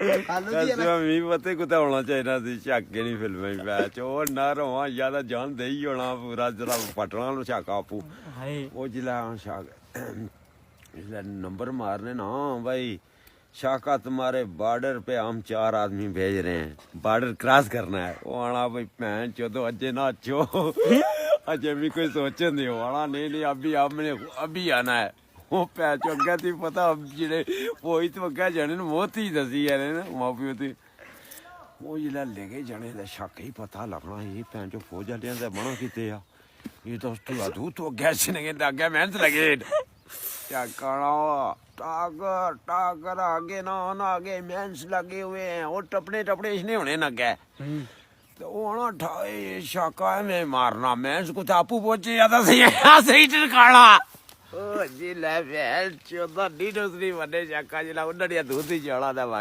ਮੀਂਹ ਪਤੇ ਕੁੱਤੇ ਆਉਣਾ ਚਾਹੀਦਾ ਸੀ ਝਾਕੇ ਨਹੀਂ ਫਿਲਮਾਂ ਪੈਚ ਉਹ ਨਾ ਰਵਾਂ ਜਿਆਦਾ ਜਾਨ ਦੇ ਹੀ ਹੋਣਾ ਪੂਰਾ ਜਿਹੜਾ ਪਟਣਾ ਨੂੰ ਛਾਕਾ ਆਪੂ ਉਹ ਜਿਲਾ ਛਾਕ नंबर मारने ना भाई शाखा तुम्हारे बॉर्डर पे हम 4 आदमी भेज रहे हैं बॉर्डर क्रॉस करना है वो आना भाई भैन चौदह अजय ना अच्छो अजय भी कोई सोचे नहीं हो आना नहीं अभी हमने अभी आना है वो भैन चो अग्गे थी पता जेड़े वही तो अग्गे जाने मोहत ही दसी यार मां प्यो ती वो जिला लेके जाने का शक ही पता लगना ये भैन चो फौज वाले का मना किते ये तो तू अग्गे चने अग्गे मेहनत लगे टागर टागर आगे ना आगे मैंस लगे हुए हैं और टपने टपने इसने होने न गए तो वो ना ठाए शाका है मैं मारना मैंस को आपू पहुंचे ज्यादा सही टकाना ओ जी ले भैन 14 डी दूसरी बने शाका जिला उन्नड़िया दूध ही चढ़ा था